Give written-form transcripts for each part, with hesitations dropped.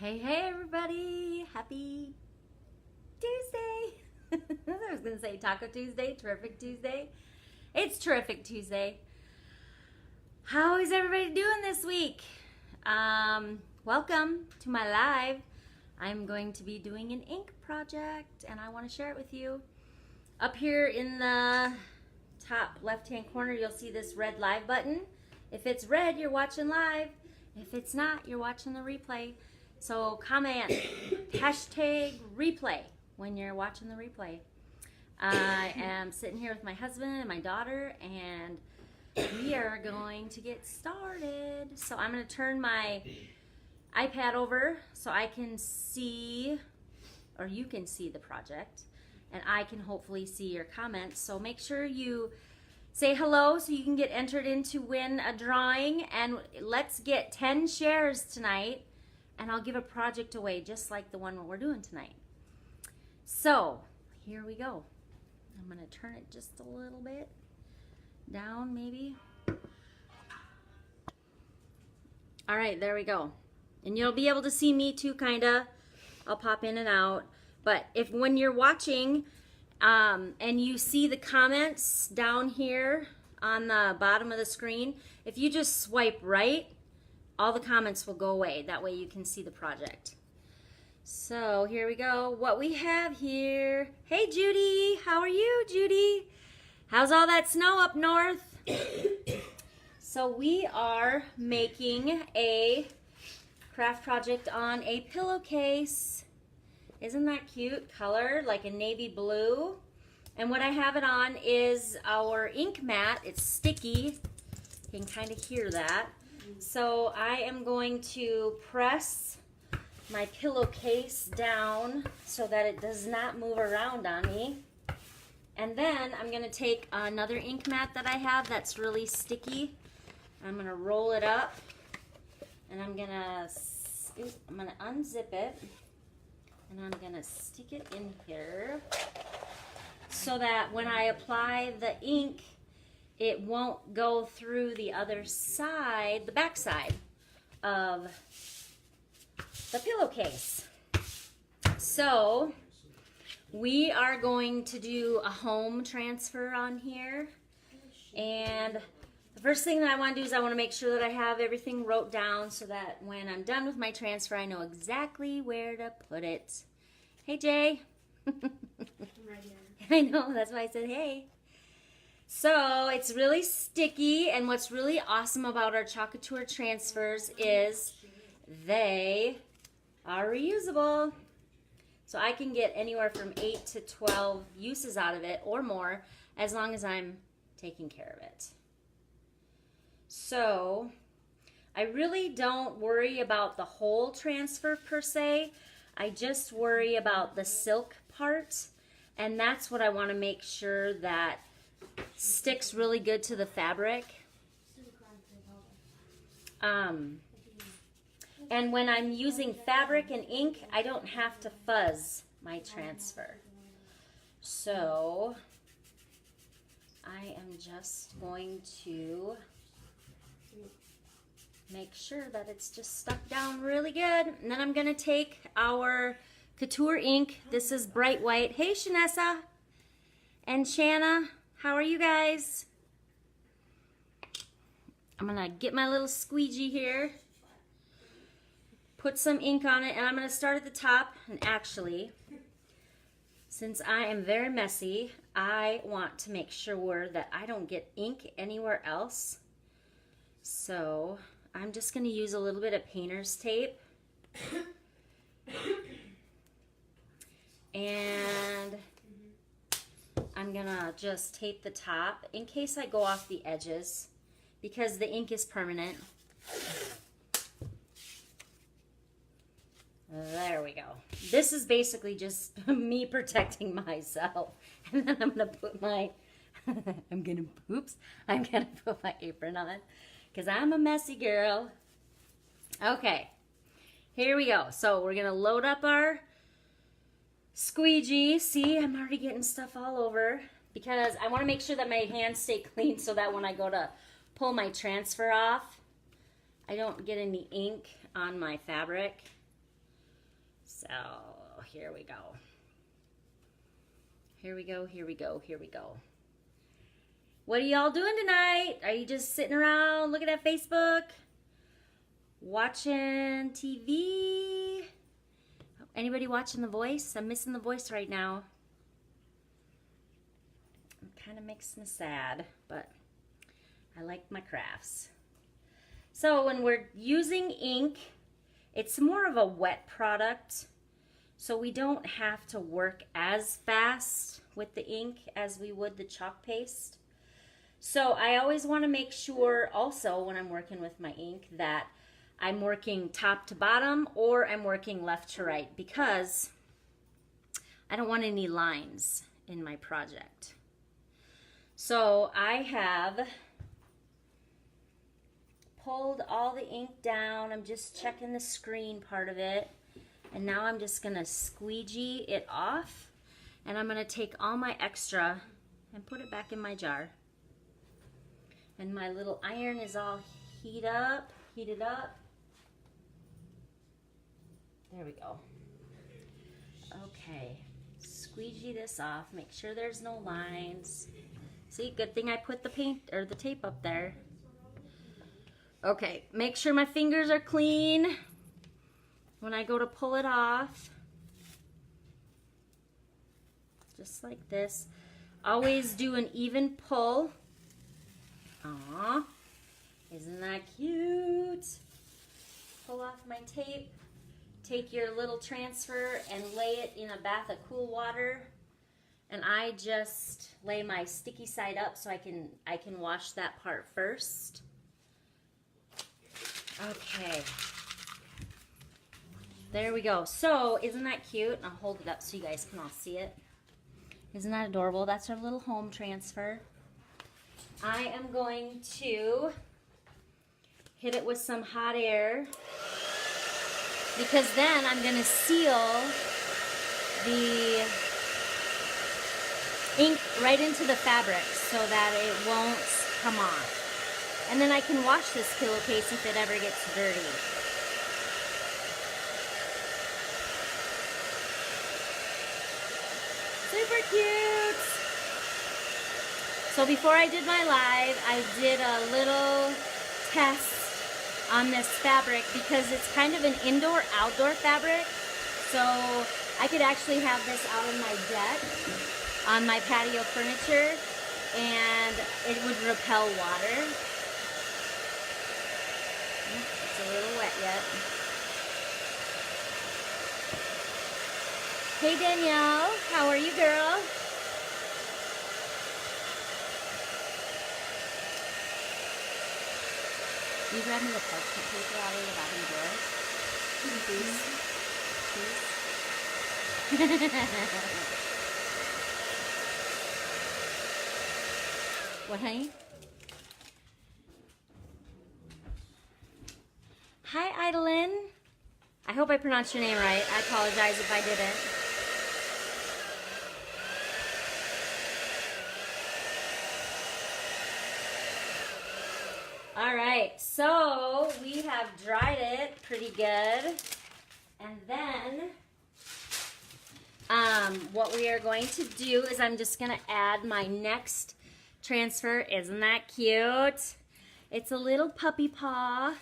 Hey everybody, happy Tuesday. I was gonna say Taco Tuesday, Terrific Tuesday. It's Terrific Tuesday. How is everybody doing this week? Welcome to my live. I'm going to be doing an ink project and I want to share it with you. Up here in the top left hand corner you'll see this red live button. If it's red, you're watching live. If it's not, you're watching the replay. So comment hashtag replay when you're watching the replay. I am sitting here with my husband and my daughter and we are going to get started. So I'm going to turn my iPad over so I can see, or you can see the project, and I can hopefully see your comments. So make sure you say hello so you can get entered in to win a drawing, and let's get 10 shares tonight and I'll give a project away just like the one we're doing tonight. So here we go. I'm going to turn it just a little bit down maybe. All right, there we go. And you'll be able to see me too, kind of. I'll pop in and out. But when you're watching and you see the comments down here on the bottom of the screen, if you just swipe right, all the comments will go away. That way you can see the project. So here we go. What we have here. Hey Judy, how are you, Judy? How's all that snow up north? So we are making a craft project on a pillowcase. Isn't that cute? Color, like a navy blue. And what I have it on is our ink mat. It's sticky. You can kind of hear that. So I am going to press my pillowcase down so that it does not move around on me. And then I'm going to take another ink mat that I have that's really sticky. I'm going to roll it up and I'm going to unzip it and I'm going to stick it in here so that when I apply the ink, it won't go through the other side, the back side of the pillowcase. So we are going to do a home transfer on here. And the first thing that I want to do is I want to make sure that I have everything wrote down so that when I'm done with my transfer, I know exactly where to put it. Hey, Jay. I'm right here. I know, that's why I said hey. So it's really sticky, and what's really awesome about our Chocolatour transfers is they are reusable. So I can get anywhere from 8 to 12 uses out of it or more as long as I'm taking care of it. So I really don't worry about the whole transfer per se. I just worry about the silk part, and that's what I want to make sure that sticks really good to the fabric. And when I'm using fabric and ink, I don't have to fuzz my transfer. So I am just going to make sure that it's just stuck down really good. And then I'm going to take our Couture ink. This is bright white. Hey, Shanessa and Shanna. How are you guys? I'm going to get my little squeegee here, put some ink on it, and I'm going to start at the top. And actually, since I am very messy, I want to make sure that I don't get ink anywhere else. So I'm just going to use a little bit of painter's tape. And I'm gonna just tape the top in case I go off the edges because the ink is permanent. There we go. This is basically just me protecting myself. And then I'm gonna put my, I'm gonna put my apron on because I'm a messy girl. Okay, here we go. So we're gonna load up our squeegee. See, I'm already getting stuff all over because I want to make sure that my hands stay clean so that when I go to pull my transfer off, I don't get any ink on my fabric. So here we go. Here we go, here we go, here we go. What are y'all doing tonight? Are you just sitting around looking at Facebook? Watching TV? Anybody watching The Voice? I'm missing The Voice right now. It kind of makes me sad, but I like my crafts. So when we're using ink, it's more of a wet product, so we don't have to work as fast with the ink as we would the chalk paste. So I always want to make sure also when I'm working with my ink that I'm working top to bottom or I'm working left to right, because I don't want any lines in my project. So I have pulled all the ink down. I'm just checking the screen part of it. And now I'm just going to squeegee it off. And I'm going to take all my extra and put it back in my jar. And my little iron is all heated up. There we go. Okay. Squeegee this off. Make sure there's no lines. See, good thing I put the paint or the tape up there. Okay, make sure my fingers are clean when I go to pull it off. Just like this. Always do an even pull. Aww, isn't that cute? Pull off my tape. Take your little transfer and lay it in a bath of cool water. And I just lay my sticky side up so I can wash that part first. Okay. There we go. So, isn't that cute? I'll hold it up so you guys can all see it. Isn't that adorable? That's our little home transfer. I am going to hit it with some hot air, because then I'm going to seal the ink right into the fabric so that it won't come off. And then I can wash this pillowcase if it ever gets dirty. Super cute! So before I did my live, I did a little test on this fabric because it's kind of an indoor-outdoor fabric. So I could actually have this out on my deck, on my patio furniture, and it would repel water. It's a little wet yet. Hey Danielle, how are you, girl? Will you grab me the parchment paper out of the bottom drawer? Please. What, honey? Hi, Idolin. I hope I pronounced your name right. I apologize if I didn't. All right, so we have dried it pretty good. And then what we are going to do is I'm just going to add my next transfer. Isn't that cute? It's a little puppy paw.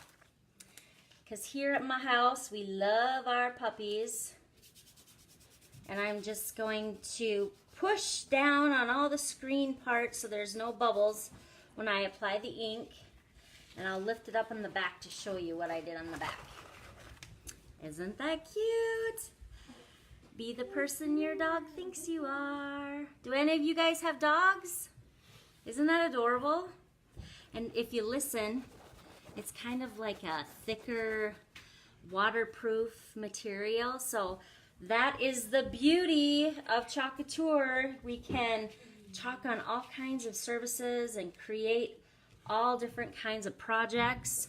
Because here at my house, we love our puppies. And I'm just going to push down on all the screen parts so there's no bubbles when I apply the ink. And I'll lift it up on the back to show you what I did on the back. Isn't that cute? Be the person your dog thinks you are. Do any of you guys have dogs? Isn't that adorable? And if you listen, it's kind of like a thicker, waterproof material. So that is the beauty of Chalkature. We can chalk on all kinds of surfaces and create all different kinds of projects.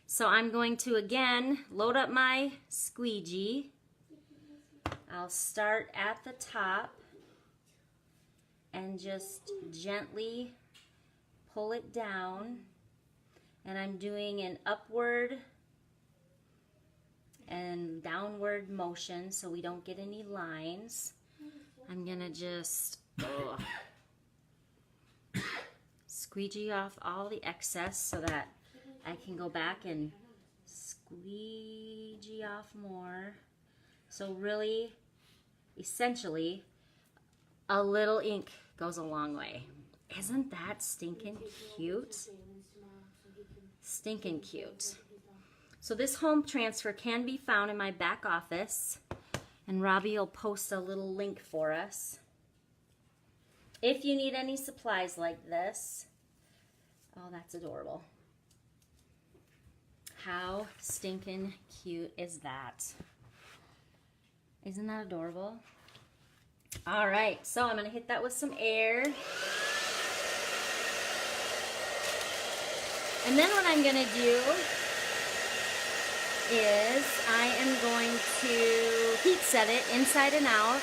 So I'm going to again load up my squeegee. I'll start at the top and just gently pull it down. And I'm doing an upward and downward downward motion so we don't get any lines. I'm gonna just squeegee off all the excess so that I can go back and squeegee off more. So really, essentially, a little ink goes a long way. Isn't that stinking cute? Stinking cute. So this home transfer can be found in my back office, and Robbie will post a little link for us. If you need any supplies like this. Oh, that's adorable. How stinking cute is that? Isn't that adorable? All right, so I'm gonna hit that with some air. And then what I'm gonna do is I am going to heat set it inside and out.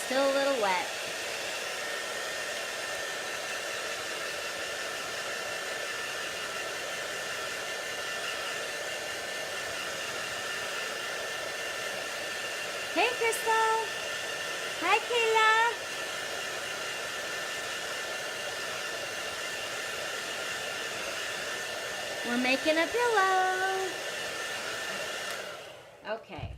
Still a little wet. Hey, Crystal. Hi, Kayla. We're making a pillow. Okay.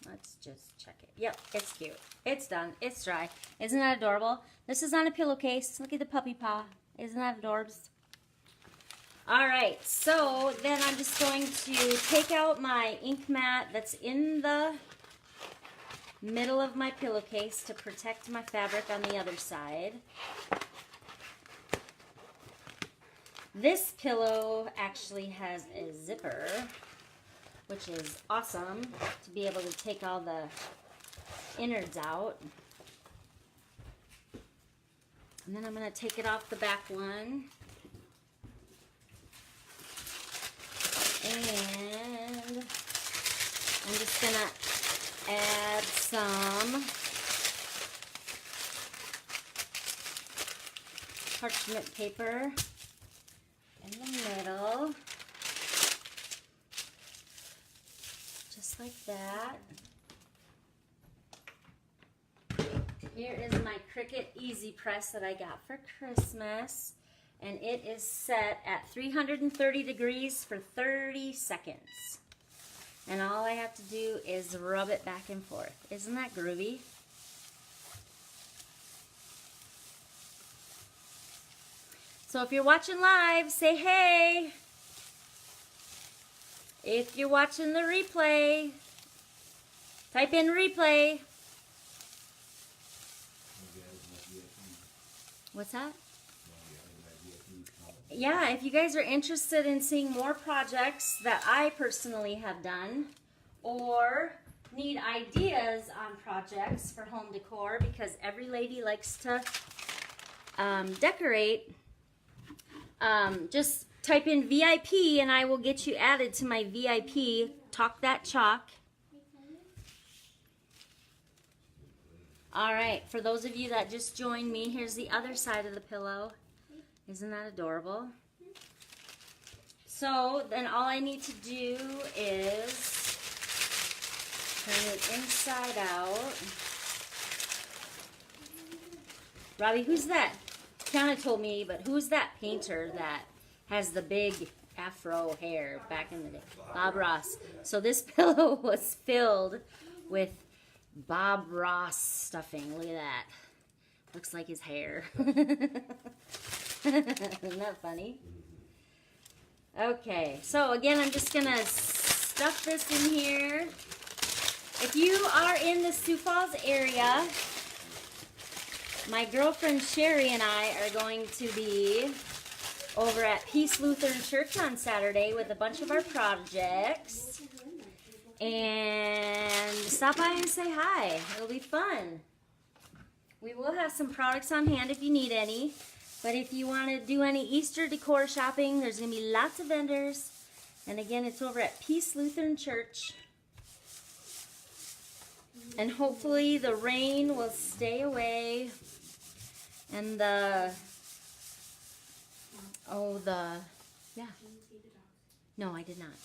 Let's just check it. Yep, it's cute. It's done. It's dry. Isn't that adorable? This is on a pillowcase. Look at the puppy paw. Isn't that adorbs? All right, so then I'm just going to take out my ink mat that's in the middle of my pillowcase to protect my fabric on the other side. This pillow actually has a zipper, which is awesome to be able to take all the innards out. And then I'm going to take it off the back one. And I'm just going to add some parchment paper in the middle. Just like that. Here is my Cricut Easy Press that I got for Christmas. And it is set at 330 degrees for 30 seconds. And all I have to do is rub it back and forth. Isn't that groovy? So if you're watching live, say hey. If you're watching the replay, type in replay. What's that? Yeah, if you guys are interested in seeing more projects that I personally have done, or need ideas on projects for home decor, because every lady likes to decorate, just type in VIP and I will get you added to my VIP Talk That Chalk. All right, for those of you that just joined me, here's the other side of the pillow. Isn't that adorable? So then all I need to do is turn it inside out. Robbie, who's that? Kiana told me, but who's that painter that has the big afro hair back in the day? Bob Ross. So this pillow was filled with Bob Ross stuffing. Look at that. Looks like his hair. Isn't that funny? Okay, so again, I'm just gonna stuff this in here. If you are in the Sioux Falls area, my girlfriend Sherry and I are going to be over at Peace Lutheran Church on Saturday with a bunch of our projects. And stop by and say hi. It'll be fun. We will have some products on hand if you need any. But if you want to do any Easter decor shopping, there's going to be lots of vendors And again, it's over at Peace Lutheran Church. And hopefully the rain will stay away. And yeah. No, I did not.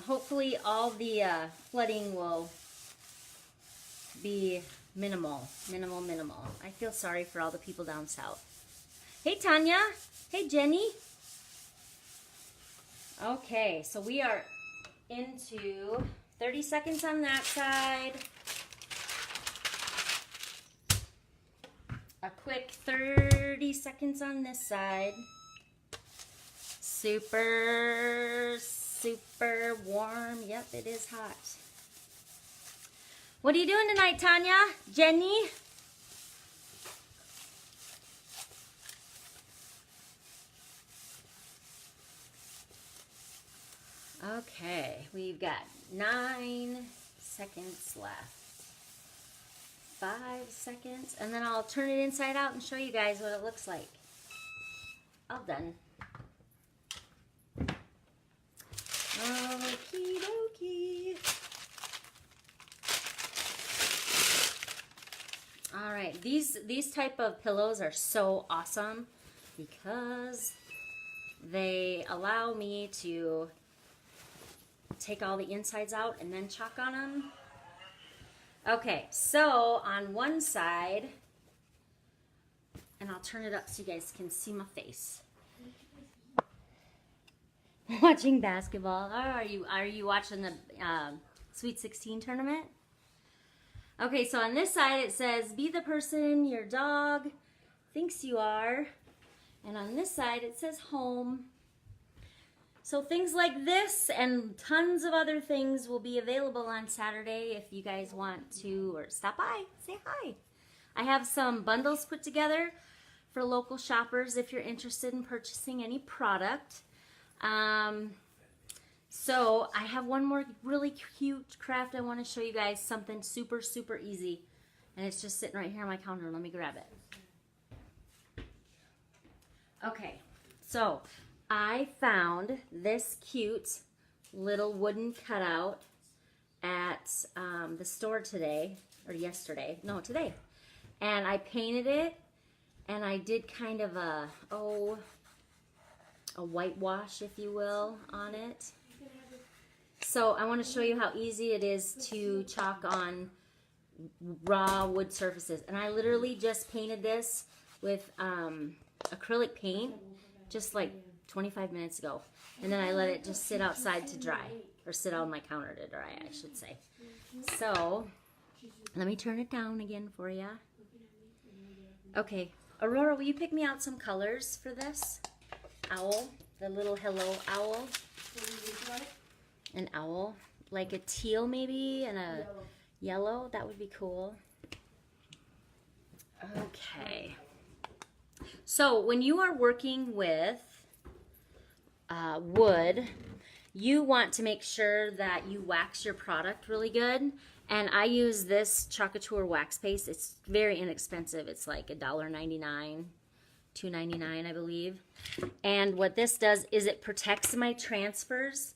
Hopefully all the flooding will be minimal. I feel sorry for all the people down south. Hey, Tanya. Hey, Jenny. Okay, so we are into 30 seconds on that side. A quick 30 seconds on this side. Super warm. Yep, it is hot. What are you doing tonight, Tanya? Jenny? Okay, we've got 9 seconds left. 5 seconds, and then I'll turn it inside out and show you guys what it looks like. All done. Okie dokie. All right, these type of pillows are so awesome because they allow me to take all the insides out and then chalk on them. Okay, so on one side, and I'll turn it up so you guys can see my face. Watching basketball. Oh, are you watching the Sweet 16 tournament? Okay, so on this side it says, be the person your dog thinks you are. And on this side it says home. So things like this and tons of other things will be available on Saturday if you guys want to, or stop by, say hi. I have some bundles put together for local shoppers if you're interested in purchasing any product. So I have one more really cute craft I want to show you guys, something super easy. And it's just sitting right here on my counter. Let me grab it. Okay, so I found this cute little wooden cutout at the store today, or yesterday, no, today. And I painted it, and I did kind of a whitewash, if you will, on it. So I want to show you how easy it is to chalk on raw wood surfaces. And I literally just painted this with acrylic paint just like 25 minutes ago. And then I let it just sit outside to dry, or sit on my counter to dry, I should say. So let me turn it down again for you. Okay, Aurora, will you pick me out some colors for this owl? The little hello owl. An owl, like a teal maybe, and a yellow. That would be cool. Okay. So when you are working with wood, you want to make sure that you wax your product really good. And I use this Chalkature wax paste. It's very inexpensive. It's like $1.99, $2.99, I believe. And what this does is it protects my transfers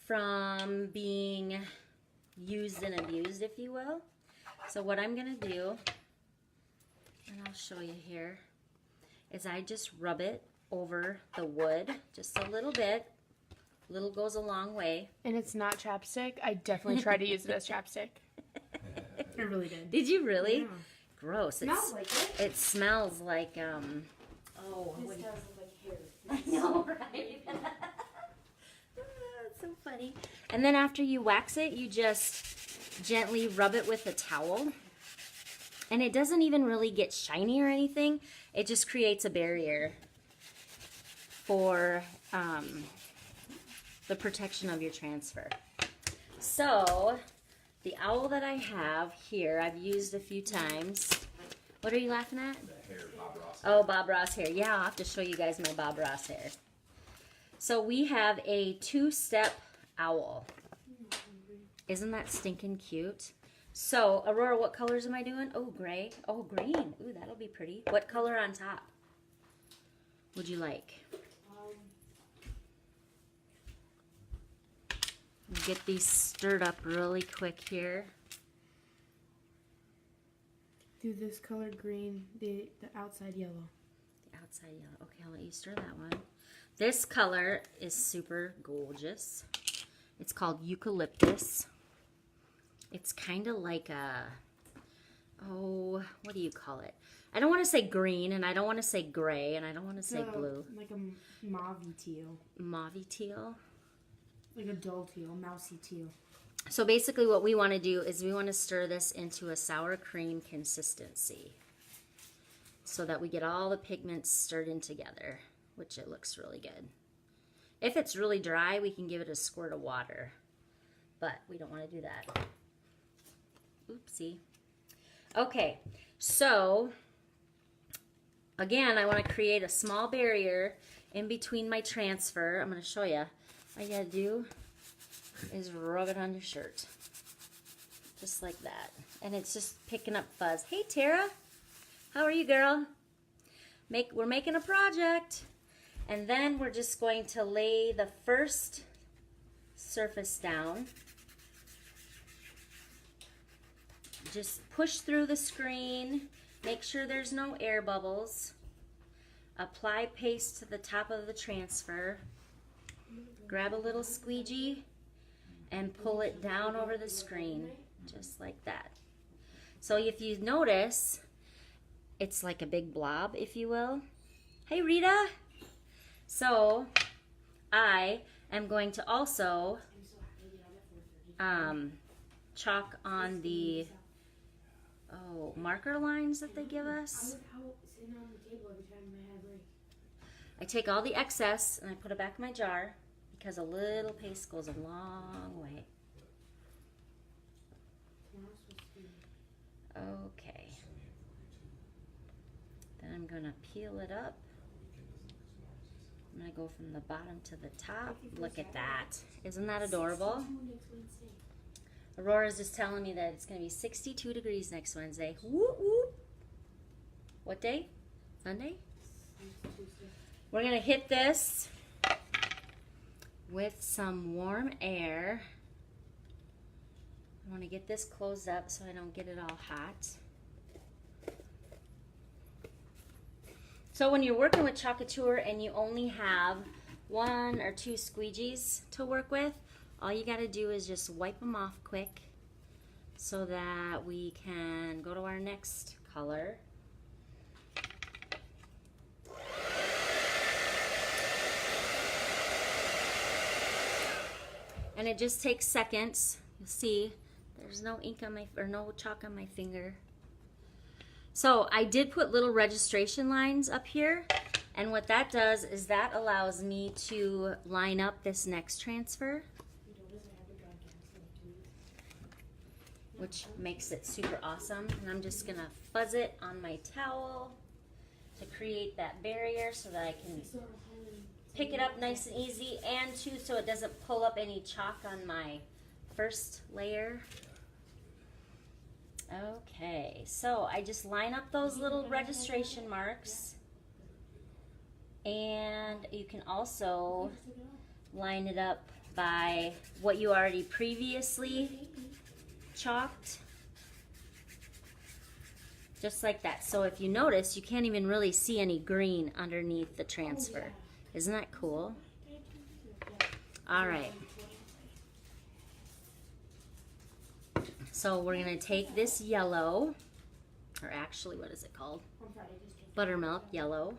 from being used and abused, if you will. So what I'm going to do, and I'll show you here, is I just rub it over the wood just a little bit. Little goes a long way. And it's not chapstick. I definitely tried to use it as chapstick. I really did. Did you really? Yeah. Gross. Smells like it. It smells like, This does look like hair. I know, right? That's so funny. And then after you wax it, you just gently rub it with a towel. And it doesn't even really get shiny or anything. It just creates a barrier for the protection of your transfer. So, the owl that I have here, I've used a few times. What are you laughing at? The hair, Bob Ross. Oh, Bob Ross hair. Yeah, I'll have to show you guys my Bob Ross hair. So we have a 2-step owl. Isn't that stinking cute? So, Aurora, what colors am I doing? Oh, gray. Oh, green. Ooh, that'll be pretty. What color on top would you like? get these stirred up really quick here. Do this color green, the outside yellow. The outside yellow. Okay, I'll let you stir that one. This color is super gorgeous. It's called eucalyptus. It's kind of like a, oh, what do you call it? I don't want to say green, and I don't want to say gray, and I don't want to say blue. Like a mauve teal. Mauve teal. Like a dull teal, mousy teal. So basically what we want to do is we want to stir this into a sour cream consistency so that we get all the pigments stirred in together, which it looks really good. If it's really dry, we can give it a squirt of water, but we don't want to do that. Oopsie. Okay, so again, I want to create a small barrier in between my transfer. I'm going to show you. All you got to do is rub it on your shirt. Just like that. And it's just picking up fuzz. Hey, Tara. How are you, girl? We're making a project. And then we're just going to lay the first surface down. Just push through the screen. Make sure there's no air bubbles. Apply paste to the top of the transfer. Grab a little squeegee and pull it down over the screen, just like that. So if you notice, it's like a big blob, if you will. Hey, Rita. So I am going to also chalk on the marker lines that they give us. I take all the excess and I put it back in my jar because a little paste goes a long way. Okay. Then I'm going to peel it up. I'm going to go from the bottom to the top. Look at that. Isn't that adorable? Aurora's just telling me that it's going to be 62 degrees next Wednesday. Whoop, whoop. What day? Sunday? We're going to hit this with some warm air. I want to get this closed up so I don't get it all hot. So when you're working with Chalkateur and you only have 1 or 2 squeegees to work with, all you got to do is just wipe them off quick so that we can go to our next color. And it just takes seconds. You'll see there's no ink on no chalk on my finger. So I did put little registration lines up here, and what that does is that allows me to line up this next transfer, which makes it super awesome. And I'm just gonna fuzz it on my towel to create that barrier so that I can pick it up nice and easy, and too so it doesn't pull up any chalk on my first layer. Okay, so I just line up those little registration marks, and you can also line it up by what you already previously chalked, just like that. So if you notice, you can't even really see any green underneath the transfer. Isn't that cool? All right. So we're going to take this yellow, or actually, what is it called? Buttermilk yellow.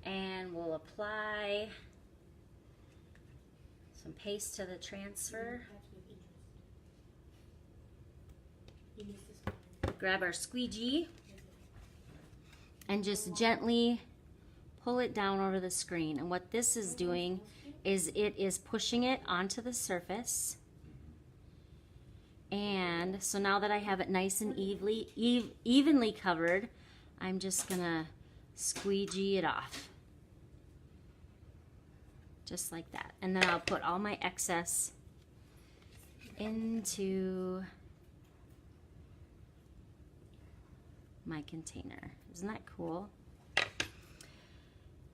And we'll apply some paste to the transfer. Grab our squeegee and just gently pull it down over the screen. And what this is doing is it is pushing it onto the surface. And so now that I have it nice and evenly covered, I'm just gonna squeegee it off. Just like that. And then I'll put all my excess into my container. Isn't that cool?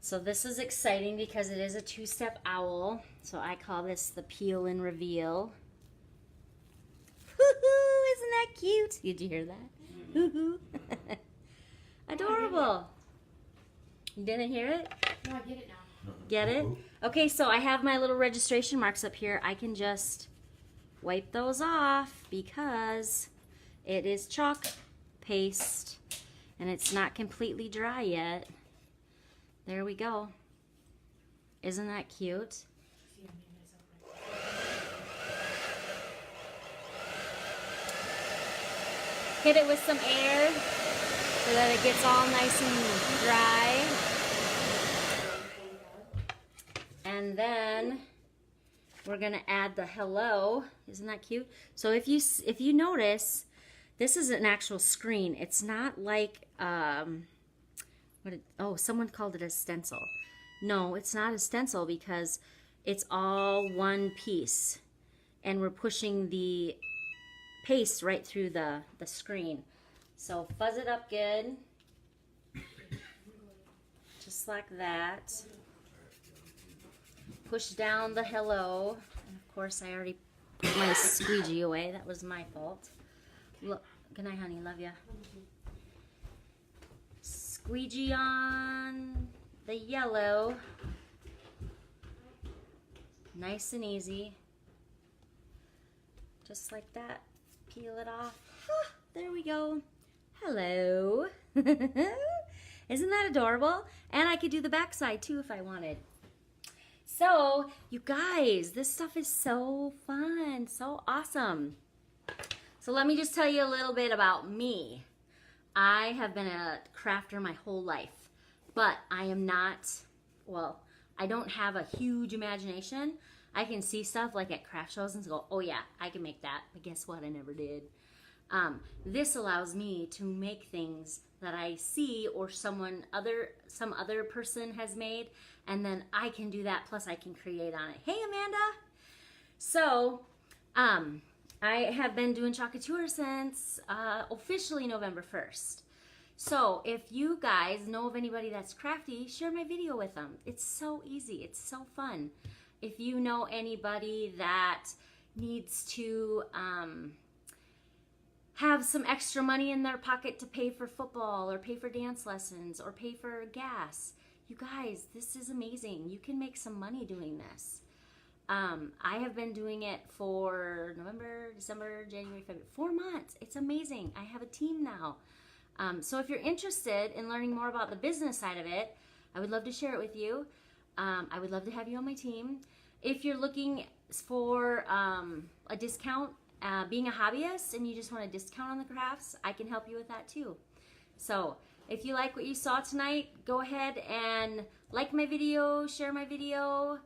So this is exciting because it is a two-step owl. So I call this the peel and reveal. Woohoo! Isn't that cute? Did you hear that? Woohoo! Adorable. You didn't hear it? No, I get it now. Get it? Okay, so I have my little registration marks up here. I can just wipe those off because it is chalk paste and it's not completely dry yet. There we go. Isn't that cute? Hit it with some air so that it gets all nice and dry. And then we're gonna add the hello. Isn't that cute? So if you notice, this is an actual screen. It's not like someone called it a stencil. No, it's not a stencil because it's all one piece, and we're pushing the paste right through the screen. So fuzz it up good, just like that. Push down the hello. And of course, I already put my squeegee away. That was my fault. Look, good night, honey. Love ya. Squeegee on the yellow. Nice and easy. Just like that. Peel it off. Ah, there we go. Hello. Isn't that adorable? And I could do the back side too if I wanted. So, you guys, this stuff is so fun, so awesome. So let me just tell you a little bit about me. I have been a crafter my whole life, but I am not, well, I don't have a huge imagination. I can see stuff like at craft shows and go, oh yeah, I can make that, but guess what, I never did. This allows me to make things that I see or some other person has made, and then I can do that, plus I can create on it. Hey, Amanda! So, I have been doing Chocolatier since officially November 1st. So, if you guys know of anybody that's crafty, share my video with them. It's so easy. It's so fun. If you know anybody that needs to have some extra money in their pocket to pay for football or pay for dance lessons or pay for gas, you guys, this is amazing. You can make some money doing this. I have been doing it for November, December, January, February, 4 months. It's amazing. I have a team now. So if you're interested in learning more about the business side of it, I would love to share it with you. I would love to have you on my team. If you're looking for a discount, being a hobbyist and you just want a discount on the crafts, I can help you with that too. So if you like what you saw tonight, go ahead and like my video, share my video,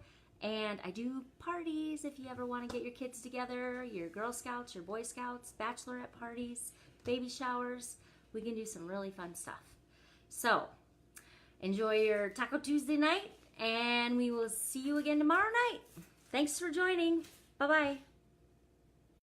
and I do parties if you ever want to get your kids together, your Girl Scouts, your Boy Scouts, bachelorette parties, baby showers. We can do some really fun stuff. So enjoy your Taco Tuesday night, and we will see you again tomorrow night. Thanks for joining. Bye-bye.